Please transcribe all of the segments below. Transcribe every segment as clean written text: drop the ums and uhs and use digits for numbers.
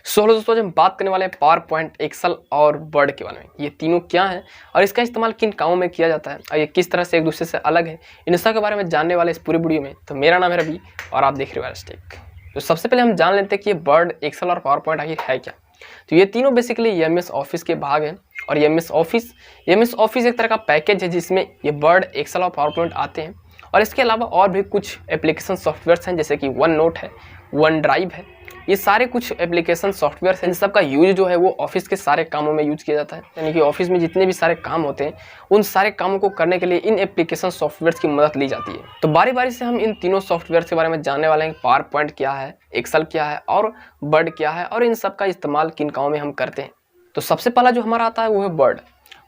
दोस्तों आज हम बात करने वाले हैं पावर पॉइंट, एक्सेल और वर्ड के बारे में। ये तीनों क्या है और इसका इस्तेमाल किन कामों में किया जाता है और ये किस तरह से एक दूसरे से अलग है, इन सब के बारे में जानने वाले इस पूरी वीडियो में। तो मेरा नाम है रवि और आप देख रहे हो वायरस्टेक। तो सबसे पहले हम जान लेते हैं कि ये वर्ड, एक्सेल और पावर पॉइंट आखिर है क्या। तो ये तीनों बेसिकली एमएस ऑफिस के भाग हैं और एमएस ऑफिस एक तरह का पैकेज है जिसमें ये वर्ड, एक्सेल और पावर पॉइंट आते हैं। और इसके अलावा और भी कुछ एप्लीकेशन सॉफ्टवेयर्स हैं जैसे कि वन नोट है, वन ड्राइव है। ये सारे कुछ एप्लीकेशन सॉफ्टवेयर हैं, इन सब का यूज जो है वो ऑफिस के सारे कामों में यूज किया जाता है। यानी कि ऑफिस में जितने भी सारे काम होते हैं उन सारे कामों को करने के लिए इन एप्लीकेशन सॉफ्टवेयर की मदद ली जाती है। तो बारी बारी से हम इन तीनों सॉफ्टवेयर के बारे में जानने वाले हैं। पावर पॉइंट क्या है, एक्सेल क्या है और वर्ड क्या है और इन सब का इस्तेमाल किन कामों में हम करते हैं। तो सबसे पहला जो हमारा आता है वो है वर्ड।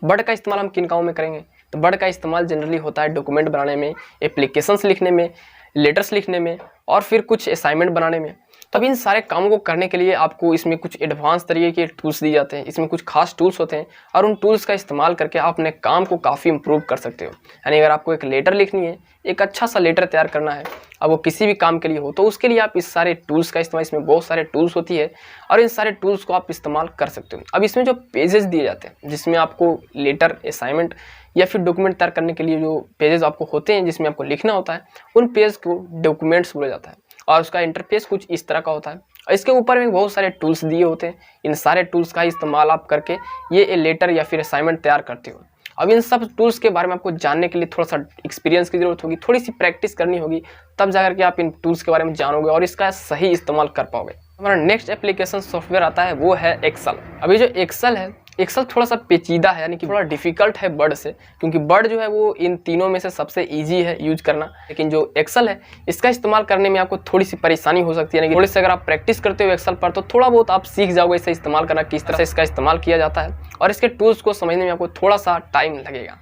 वर्ड का इस्तेमाल हम किन कामों में करेंगे? तो वर्ड का इस्तेमाल जनरली होता है डॉक्यूमेंट बनाने में, एप्लीकेशंस लिखने में, लेटर्स लिखने में और फिर कुछ असाइनमेंट बनाने में। तब इन सारे कामों को करने के लिए आपको इसमें कुछ एडवांस तरीके के टूल्स दिए जाते हैं। इसमें कुछ खास टूल्स होते हैं और उन टूल्स का इस्तेमाल करके आप अपने काम को काफ़ी इंप्रूव कर सकते हो। यानी अगर आपको एक लेटर लिखनी है, एक अच्छा सा लेटर तैयार करना है, अब वो किसी भी काम के लिए हो, तो उसके लिए आप इस सारे टूल्स का इस्तेमाल, इसमें बहुत सारे टूल्स होती है और इन सारे टूल्स को आप इस्तेमाल कर सकते हो। अब इसमें जो पेजेस दिए जाते हैं जिसमें आपको लेटर, असाइनमेंट या फिर डॉक्यूमेंट तैयार करने के लिए जो पेजेस आपको होते हैं जिसमें आपको लिखना होता है, उन पेज को डॉक्यूमेंट्स बोला जाता है और उसका इंटरफेस कुछ इस तरह का होता है। और इसके ऊपर में बहुत सारे टूल्स दिए होते हैं। इन सारे टूल्स का इस्तेमाल आप करके ये लेटर या फिर असाइनमेंट तैयार करते हो। अब इन सब टूल्स के बारे में आपको जानने के लिए थोड़ा सा एक्सपीरियंस की ज़रूरत होगी, थोड़ी सी प्रैक्टिस करनी होगी, तब जाकर के आप इन टूल्स के बारे में जानोगे और इसका सही इस्तेमाल कर पाओगे। हमारा नेक्स्ट एप्लीकेशन सॉफ्टवेयर आता है वो है एक्सेल। अभी जो एक्सेल है, एक्सेल थोड़ा सा पेचीदा है, यानी कि थोड़ा डिफिकल्ट है वर्ड से, क्योंकि वर्ड जो है वो इन तीनों में से सबसे इजी है यूज करना। लेकिन जो एक्सेल है इसका इस्तेमाल करने में आपको थोड़ी सी परेशानी हो सकती है। यानी कि थोड़े से अगर आप प्रैक्टिस करते हो एक्सेल पर तो थोड़ा बहुत आप सीख जाओगे इसे इस्तेमाल करना, किस तरह से इसका इस्तेमाल किया जाता है और इसके टूल्स को समझने में आपको थोड़ा सा टाइम लगेगा।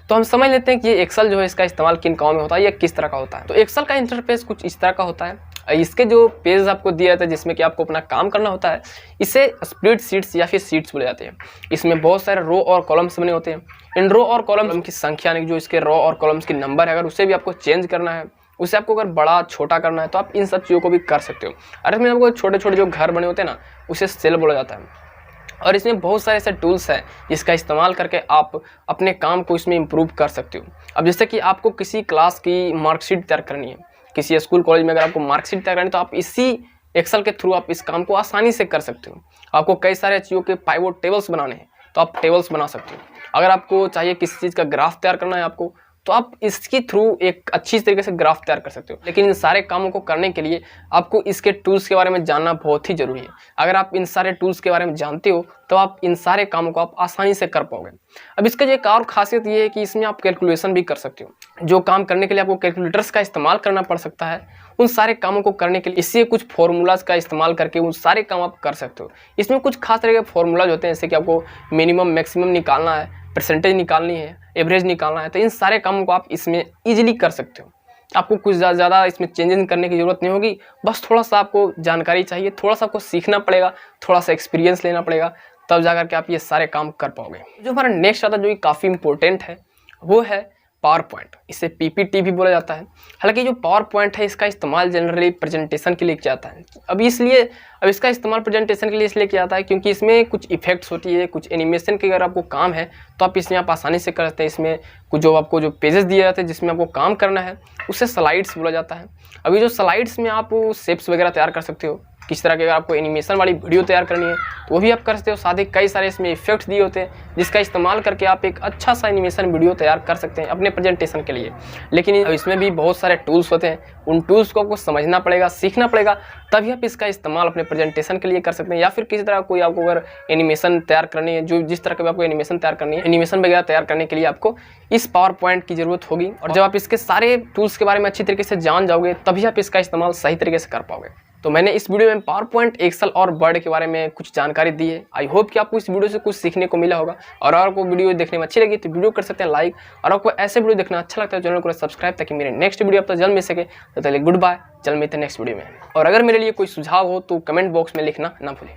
तो हम समझ लेते हैं कि ये एक्सेल जो है इसका इस्तेमाल किन कामों में होता है या किस तरह का होता है। तो एक्सेल का इंटरफेस कुछ इस तरह का होता है। इसके जो पेज आपको दिया जाता है जिसमें कि आपको अपना काम करना होता है, इसे स्प्रेड शीट्स या फिर शीट्स बोले जाते हैं। इसमें बहुत सारे रो और कॉलम्स बने होते हैं। इन रो और कॉलम्स की संख्या, यानी जो इसके रो और कॉलम्स की नंबर है, अगर उसे भी आपको चेंज करना है, उसे आपको अगर बड़ा छोटा करना है तो आप इन सब चीज़ों को भी कर सकते हो। और इसमें आपको छोटे छोटे जो घर बने होते हैं ना, उसे सेल बोला जाता है। और इसमें बहुत सारे ऐसे टूल्स हैं जिसका इस्तेमाल करके आप अपने काम को इसमें इम्प्रूव कर सकते हो। अब जैसे कि आपको किसी क्लास की मार्कशीट तैयार करनी है, किसी स्कूल कॉलेज में अगर आपको मार्कशीट तैयार करनी है, तो आप इसी एक्सेल के थ्रू आप इस काम को आसानी से कर सकते हो। आपको कई सारे चीज़ों के पाइवोट टेबल्स बनाने हैं तो आप टेबल्स बना सकते हो। अगर आपको चाहिए किसी चीज़ का ग्राफ तैयार करना है आपको, तो आप इसके थ्रू एक अच्छी तरीके से ग्राफ तैयार कर सकते हो। लेकिन इन सारे कामों को करने के लिए आपको इसके टूल्स के बारे में जानना बहुत ही ज़रूरी है। अगर आप इन सारे टूल्स के बारे में जानते हो तो आप इन सारे कामों को आप आसानी से कर पाओगे। अब इसका जो एक और खासियत ये है कि इसमें आप कैलकुलेशन भी कर सकते हो। जो काम करने के लिए आपको कैलकुलेटर्स का इस्तेमाल करना पड़ सकता है, उन सारे कामों को करने के लिए इससे कुछ फॉर्मूलाज का इस्तेमाल करके उन सारे काम आप कर सकते हो। इसमें कुछ खास तरह के फॉर्मूलाज होते हैं, जैसे कि आपको मिनिमम मैक्सिमम निकालना है, परसेंटेज निकालनी है, एवरेज निकालना है, तो इन सारे कामों को आप इसमें ईजिली कर सकते हो। आपको कुछ ज़्यादा इसमें चेंजेस करने की ज़रूरत नहीं होगी। बस थोड़ा सा आपको जानकारी चाहिए, थोड़ा सा आपको सीखना पड़ेगा, थोड़ा सा एक्सपीरियंस लेना पड़ेगा, तब जाकर के आप ये सारे काम कर पाओगे। जो हमारा नेक्स्ट आता है जो कि काफ़ी इंपॉर्टेंट है वो है पावर पॉइंट। इसे पीपीटी भी बोला जाता है। हालांकि जो पावर पॉइंट है इसका इस्तेमाल जनरली प्रेजेंटेशन के लिए किया जाता है। अब इसका इस्तेमाल प्रेजेंटेशन के लिए इसलिए किया जाता है क्योंकि इसमें कुछ इफेक्ट्स होती है, कुछ एनिमेशन के अगर आपको काम है तो आप इसमें आप आसानी से कर सकते हैं। इसमें कुछ आपको जो पेजेस दिए जाते हैं जिसमें आपको काम करना है उसे स्लाइड्स बोला जाता है। अभी जो स्लाइड्स में आप शेप्स वगैरह तैयार कर सकते हो, किस तरह के अगर आपको एनिमेशन वाली वीडियो तैयार करनी है तो वो भी आप कर सकते हो। साथ ही कई सारे इसमें इफेक्ट्स दिए होते हैं जिसका इस्तेमाल करके आप एक अच्छा सा एनिमेशन वीडियो तैयार कर सकते हैं अपने प्रेजेंटेशन के लिए। लेकिन इसमें भी बहुत सारे टूल्स होते हैं, उन टूल्स को आपको समझना पड़ेगा, सीखना पड़ेगा, तभी आप इसका इस्तेमाल अपने प्रेजेंटेशन के लिए कर सकते हैं। या फिर किसी तरह कोई आपको अगर एनिमेशन तैयार करनी है, जो जिस तरह के आपको एनिमेशन तैयार करनी है, एनिमेशन वगैरह तैयार करने के लिए आपको इस पावर पॉइंट की ज़रूरत होगी। और जब आप इसके सारे टूल्स के बारे में अच्छी तरीके से जान जाओगे तभी आप इसका इस्तेमाल सही तरीके से कर पाओगे। तो मैंने इस वीडियो में पावर पॉइंट, एक्सेल और वर्ड के बारे में कुछ जानकारी दी है। आई होप कि आपको इस वीडियो से कुछ सीखने को मिला होगा। और अगर आपको वीडियो देखने में अच्छी लगी तो वीडियो कर सकते हैं लाइक, और आपको ऐसे वीडियो देखना अच्छा लगता है चैनल को सब्सक्राइब, ताकि मेरे नेक्स्ट वीडियो आप तक जल्द मिल सके। तो चलिए गुड बाय, जल्द मिलते हैं नेक्स्ट वीडियो में। और अगर मेरे लिए कोई सुझाव हो तो कमेंट बॉक्स में लिखना ना भूलें।